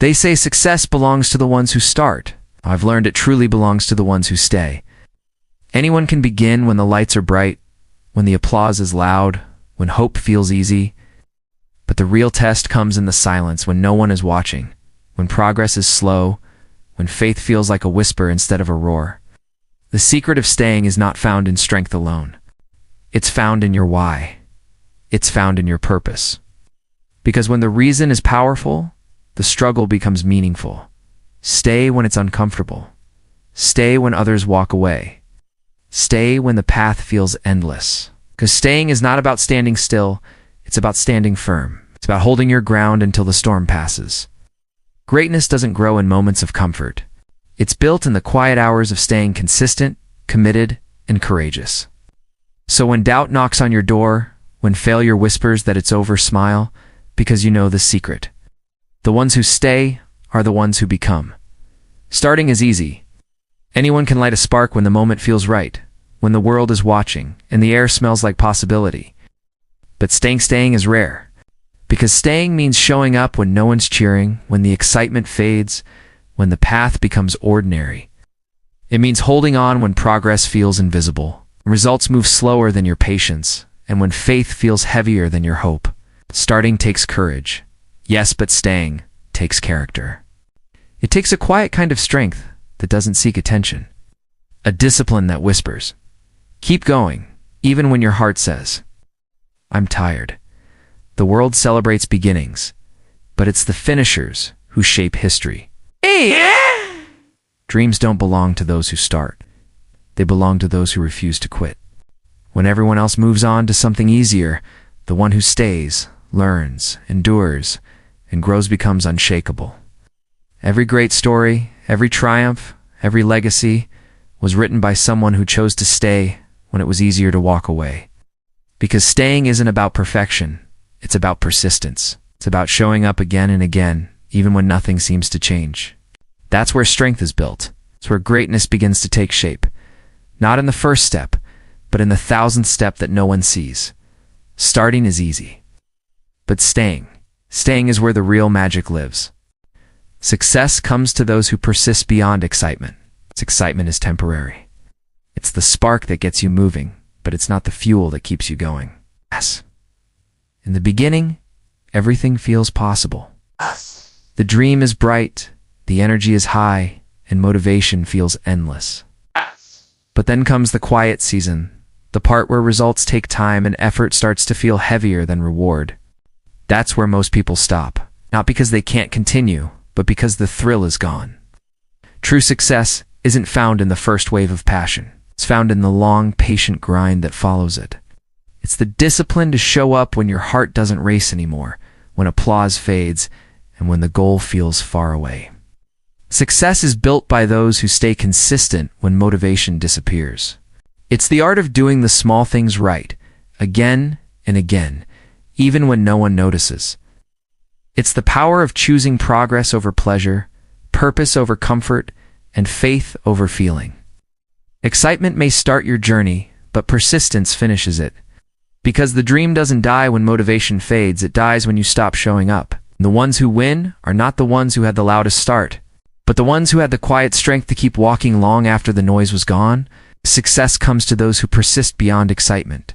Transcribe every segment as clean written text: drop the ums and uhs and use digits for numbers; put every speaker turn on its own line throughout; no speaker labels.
They say success belongs to the ones who start. I've learned it truly belongs to the ones who stay. Anyone can begin when the lights are bright, when the applause is loud, when hope feels easy. But the real test comes in the silence, when no one is watching, when progress is slow, when faith feels like a whisper instead of a roar. The secret of staying is not found in strength alone. It's found in your why. It's found in your purpose. Because when the reason is powerful, the struggle becomes meaningful. Stay when it's uncomfortable. Stay when others walk away. Stay when the path feels endless. Because staying is not about standing still, it's about standing firm. It's about holding your ground until the storm passes. Greatness doesn't grow in moments of comfort. It's built in the quiet hours of staying consistent, committed, and courageous. So when doubt knocks on your door, when failure whispers that it's over, smile, because you know the secret. The ones who stay are the ones who become. Starting is easy. Anyone can light a spark when the moment feels right, when the world is watching, and the air smells like possibility. But staying is rare. Because staying means showing up when no one's cheering, when the excitement fades, when the path becomes ordinary. It means holding on when progress feels invisible, when results move slower than your patience, and when faith feels heavier than your hope. Starting takes courage. Yes, but staying takes character. It takes a quiet kind of strength that doesn't seek attention. A discipline that whispers, keep going, even when your heart says, I'm tired. The world celebrates beginnings, but it's the finishers who shape history. Dreams don't belong to those who start. They belong to those who refuse to quit. When everyone else moves on to something easier, the one who stays, learns, endures, and grows becomes unshakable. Every great story, every triumph, every legacy was written by someone who chose to stay when it was easier to walk away. Because staying isn't about perfection, it's about persistence. It's about showing up again and again, even when nothing seems to change. That's where strength is built. It's where greatness begins to take shape. Not in the first step, but in the 1,000th step that no one sees. Starting is easy. But staying is where the real magic lives. Success comes to those who persist beyond excitement. Excitement is temporary. It's the spark that gets you moving, but it's not the fuel that keeps you going. Yes. In the beginning, everything feels possible. The dream is bright, the energy is high, and motivation feels endless. But then comes the quiet season, the part where results take time and effort starts to feel heavier than reward. That's where most people stop, not because they can't continue, but because the thrill is gone. True success isn't found in the first wave of passion. It's found in the long, patient grind that follows it. It's the discipline to show up when your heart doesn't race anymore, when applause fades, and when the goal feels far away. Success is built by those who stay consistent when motivation disappears. It's the art of doing the small things right, again and again, even when no one notices. It's the power of choosing progress over pleasure, purpose over comfort, and faith over feeling. Excitement may start your journey, but persistence finishes it. Because the dream doesn't die when motivation fades, it dies when you stop showing up. The ones who win are not the ones who had the loudest start, but the ones who had the quiet strength to keep walking long after the noise was gone. Success comes to those who persist beyond excitement.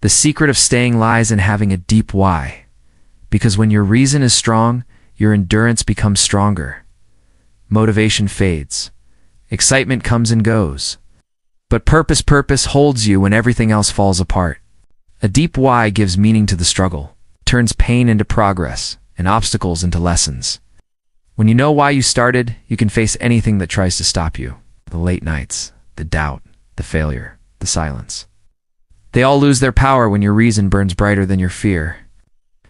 The secret of staying lies in having a deep why. Because when your reason is strong, your endurance becomes stronger. Motivation fades. Excitement comes and goes. But purpose holds you when everything else falls apart. A deep why gives meaning to the struggle, turns pain into progress, and obstacles into lessons. When you know why you started, you can face anything that tries to stop you. The late nights, the doubt, the failure, the silence. They all lose their power when your reason burns brighter than your fear.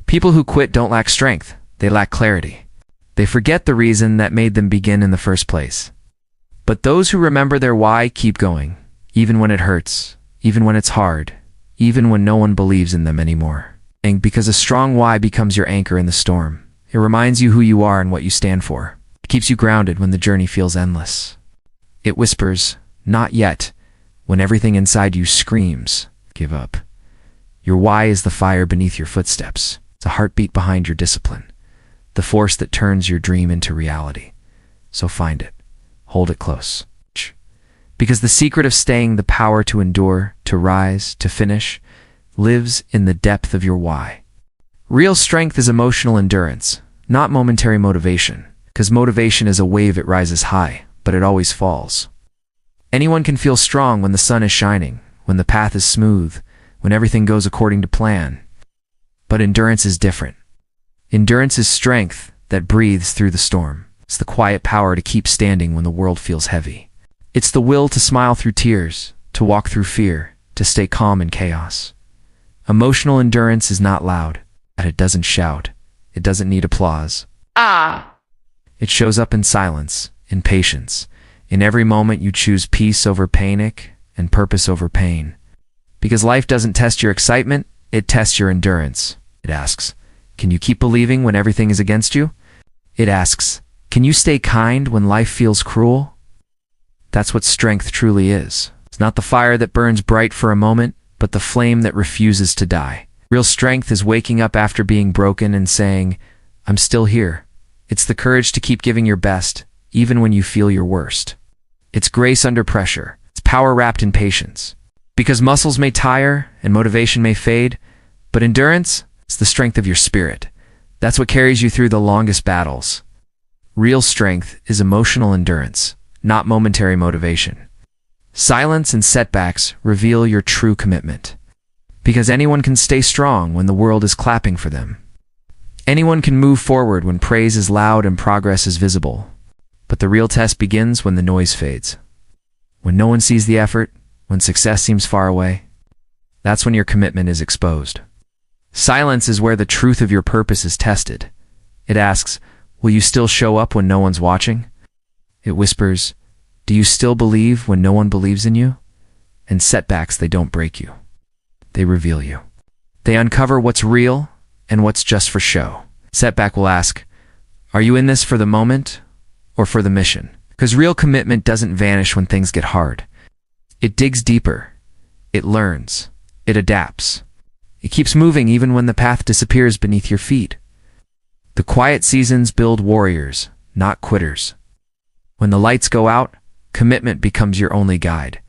People who quit don't lack strength, they lack clarity. They forget the reason that made them begin in the first place. But those who remember their why keep going, even when it hurts, even when it's hard, even when no one believes in them anymore. And because a strong why becomes your anchor in the storm. It reminds you who you are and what you stand for. It keeps you grounded when the journey feels endless. It whispers, not yet, when everything inside you screams, give up. Your why is the fire beneath your footsteps. It's a heartbeat behind your discipline. the force that turns your dream into reality. So find it. Hold it close. Because the secret of staying, the power to endure, to rise, to finish, lives in the depth of your why. Real strength is emotional endurance, not momentary motivation, because motivation is a wave. It rises high, but it always falls. Anyone can feel strong when the sun is shining, when the path is smooth, when everything goes according to plan. But endurance is different. Endurance is strength that breathes through the storm. It's the quiet power to keep standing when the world feels heavy. It's the will to smile through tears, to walk through fear, to stay calm in chaos. Emotional endurance is not loud, and it doesn't shout. It doesn't need applause. It shows up in silence, in patience. In every moment you choose peace over panic and purpose over pain. Because life doesn't test your excitement, it tests your endurance. It asks, can you keep believing when everything is against you? It asks, can you stay kind when life feels cruel? That's what strength truly is. It's not the fire that burns bright for a moment, but the flame that refuses to die. Real strength is waking up after being broken and saying, I'm still here. It's the courage to keep giving your best, even when you feel your worst. It's grace under pressure. It's power wrapped in patience. Because muscles may tire and motivation may fade, but endurance, it's the strength of your spirit. That's what carries you through the longest battles. Real strength is emotional endurance, not momentary motivation. Silence and setbacks reveal your true commitment. Because anyone can stay strong when the world is clapping for them. Anyone can move forward when praise is loud and progress is visible. But the real test begins when the noise fades. When no one sees the effort, when success seems far away, that's when your commitment is exposed. Silence is where the truth of your purpose is tested. It asks, will you still show up when no one's watching? It whispers, do you still believe when no one believes in you? And setbacks, they don't break you. They reveal you. They uncover what's real and what's just for show. Setback will ask, are you in this for the moment or for the mission? Because real commitment doesn't vanish when things get hard. It digs deeper. It learns. It adapts. It keeps moving even when the path disappears beneath your feet. The quiet seasons build warriors, not quitters. When the lights go out, commitment becomes your only guide.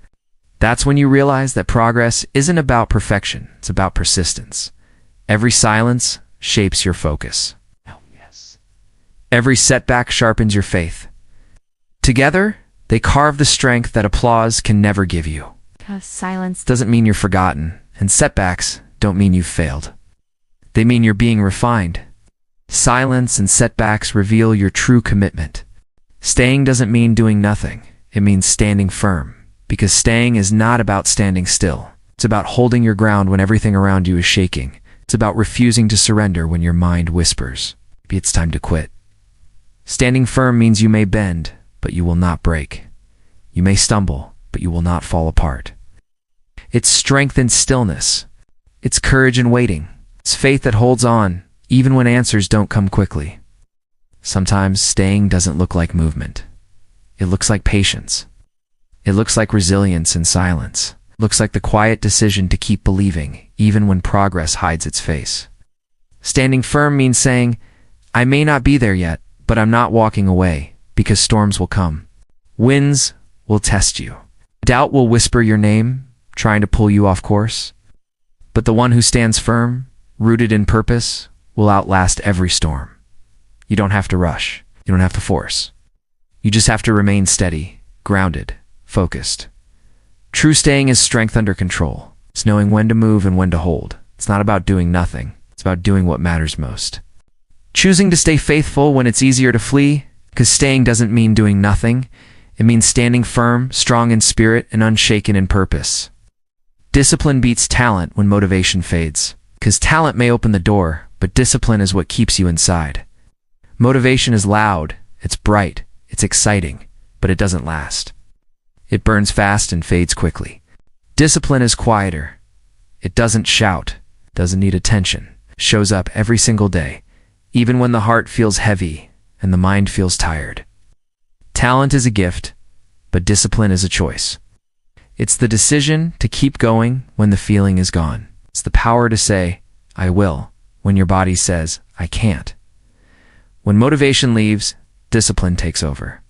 That's when you realize that progress isn't about perfection, it's about persistence. Every silence shapes your focus. Every setback sharpens your faith. Together, they carve the strength that applause can never give you.
Silence
Doesn't mean you're forgotten, and setbacks don't mean you've failed. They mean you're being refined. Silence and setbacks reveal your true commitment. Staying doesn't mean doing nothing. It means standing firm. Because staying is not about standing still. It's about holding your ground when everything around you is shaking. It's about refusing to surrender when your mind whispers, maybe it's time to quit. Standing firm means you may bend, but you will not break. You may stumble, but you will not fall apart. It's strength in stillness. It's courage in waiting. It's faith that holds on, even when answers don't come quickly. Sometimes staying doesn't look like movement. It looks like patience. It looks like resilience in silence. It looks like the quiet decision to keep believing, even when progress hides its face. Standing firm means saying, I may not be there yet, but I'm not walking away, because storms will come. Winds will test you. Doubt will whisper your name, trying to pull you off course. But the one who stands firm, rooted in purpose, will outlast every storm. You don't have to rush. You don't have to force. You just have to remain steady, grounded, focused. True staying is strength under control. It's knowing when to move and when to hold. It's not about doing nothing. It's about doing what matters most. Choosing to stay faithful when it's easier to flee, because staying doesn't mean doing nothing. It means standing firm, strong in spirit, and unshaken in purpose. Discipline beats talent when motivation fades, because talent may open the door, but discipline is what keeps you inside. Motivation is loud, it's bright, it's exciting, but it doesn't last. It burns fast and fades quickly. Discipline is quieter. It doesn't shout, doesn't need attention, shows up every single day, even when the heart feels heavy and the mind feels tired. Talent is a gift, but discipline is a choice. It's the decision to keep going when the feeling is gone. It's the power to say, I will, when your body says, I can't. When motivation leaves, discipline takes over.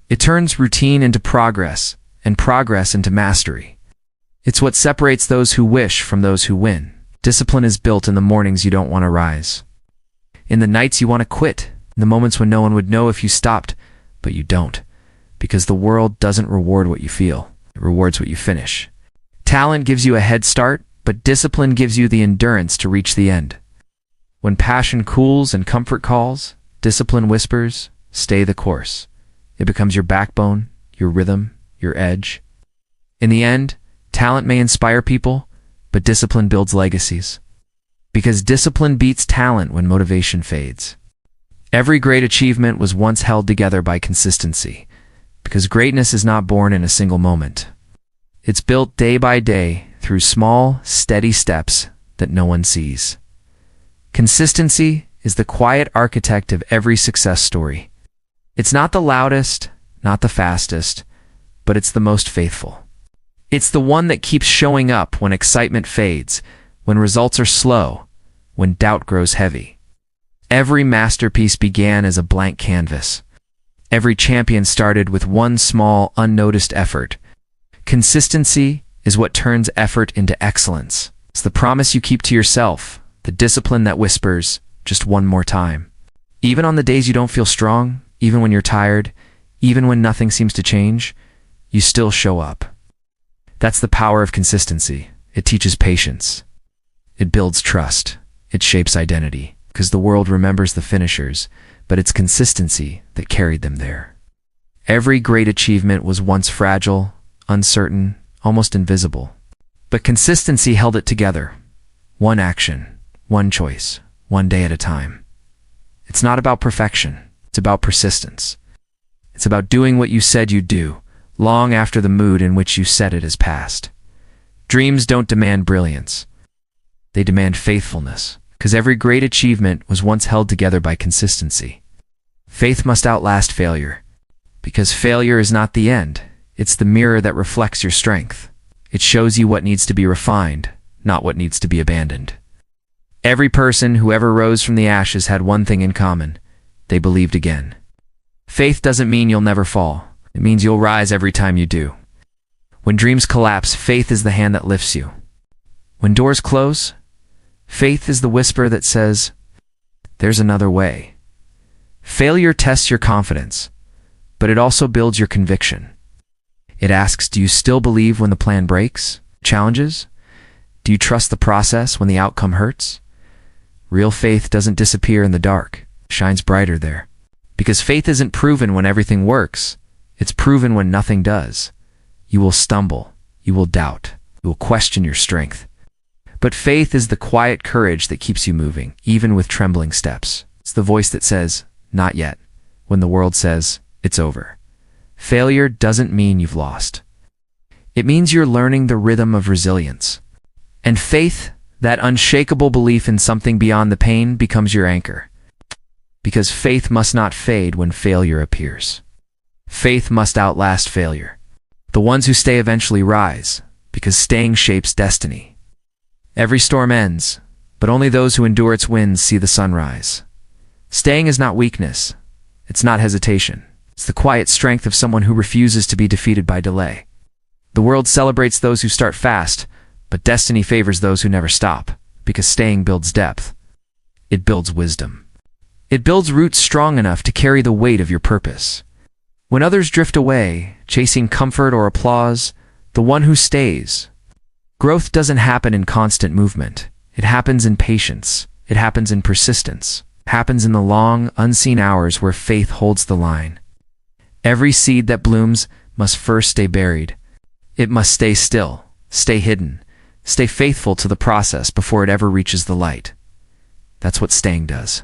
It turns routine into progress, and progress into mastery. It's what separates those who wish from those who win. Discipline is built in the mornings you don't want to rise, in the nights you want to quit, in the moments when no one would know if you stopped, but you don't, because the world doesn't reward what you feel. It rewards what you finish. Talent gives you a head start, but discipline gives you the endurance to reach the end. When passion cools and comfort calls, discipline whispers, stay the course. It becomes your backbone, your rhythm, your edge. In the end, talent may inspire people, but discipline builds legacies. Because discipline beats talent when motivation fades. Every great achievement was once held together by consistency, because greatness is not born in a single moment. It's built day by day through small, steady steps that no one sees. Consistency is the quiet architect of every success story. It's not the loudest, not the fastest, but it's the most faithful. It's the one that keeps showing up when excitement fades, when results are slow, when doubt grows heavy. Every masterpiece began as a blank canvas. Every champion started with one small, unnoticed effort. Consistency is what turns effort into excellence. It's the promise you keep to yourself, the discipline that whispers, just one more time. Even on the days you don't feel strong, even when you're tired, even when nothing seems to change, you still show up. That's the power of consistency. It teaches patience. It builds trust. It shapes identity, because the world remembers the finishers, but it's consistency that carried them there. Every great achievement was once fragile, uncertain, almost invisible. But consistency held it together. One action, one choice, one day at a time. It's not about perfection. It's about persistence. It's about doing what you said you'd do, long after the mood in which you said it has passed. Dreams don't demand brilliance. They demand faithfulness, because every great achievement was once held together by consistency. Faith must outlast failure, because failure is not the end. It's the mirror that reflects your strength. It shows you what needs to be refined, not what needs to be abandoned. Every person who ever rose from the ashes had one thing in common. They believed again. Faith doesn't mean you'll never fall. It means you'll rise every time you do. When dreams collapse, faith is the hand that lifts you. When doors close, faith is the whisper that says, there's another way. Failure tests your confidence, but it also builds your conviction. It asks, do you still believe when the plan breaks, challenges? Do you trust the process when the outcome hurts? Real faith doesn't disappear in the dark, it shines brighter there. Because faith isn't proven when everything works, it's proven when nothing does. You will stumble, you will doubt, you will question your strength. But faith is the quiet courage that keeps you moving, even with trembling steps. It's the voice that says, not yet, when the world says, it's over. Failure doesn't mean you've lost. It means you're learning the rhythm of resilience. And faith, that unshakable belief in something beyond the pain, becomes your anchor. Because faith must not fade when failure appears. Faith must outlast failure. The ones who stay eventually rise, because staying shapes destiny. Every storm ends, but only those who endure its winds see the sunrise. Staying is not weakness. It's not hesitation. It's the quiet strength of someone who refuses to be defeated by delay. The world celebrates those who start fast, but destiny favors those who never stop, because staying builds depth. It builds wisdom. It builds roots strong enough to carry the weight of your purpose. When others drift away, chasing comfort or applause, the one who stays. Growth doesn't happen in constant movement. It happens in patience. It happens in persistence. It happens in the long, unseen hours where faith holds the line. Every seed that blooms must first stay buried. It must stay still, stay hidden, stay faithful to the process before it ever reaches the light. That's what staying does.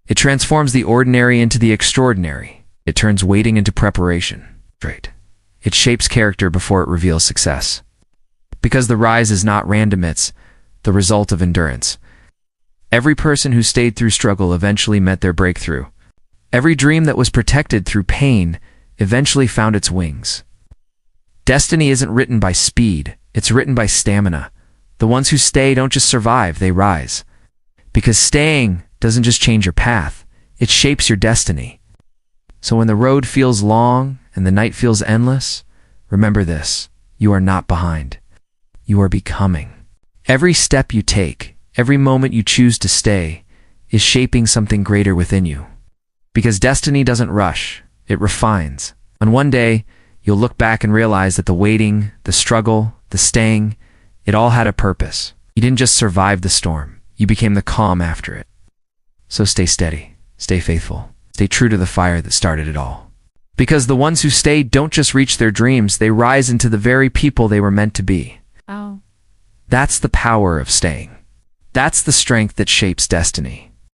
It transforms the ordinary into the extraordinary. It turns waiting into preparation. It shapes character before it reveals success. Because the rise is not random, it's the result of endurance. Every person who stayed through struggle eventually met their breakthrough. Every dream that was protected through pain eventually found its wings. Destiny isn't written by speed, it's written by stamina. The ones who stay don't just survive, they rise. Because staying doesn't just change your path, It shapes your destiny. So when the road feels long and the night feels endless, remember this: you are not behind. You are becoming. Every step you take, every moment you choose to stay, is shaping something greater within you. Because destiny doesn't rush, it refines. And one day, you'll look back and realize that the waiting, the struggle, the staying, it all had a purpose. You didn't just survive the storm, you became the calm after it. So stay steady, stay faithful, stay true to the fire that started it all. Because the ones who stay don't just reach their dreams, they rise into the very people they were meant to be.
Oh.
That's the power of staying. That's the strength that shapes destiny.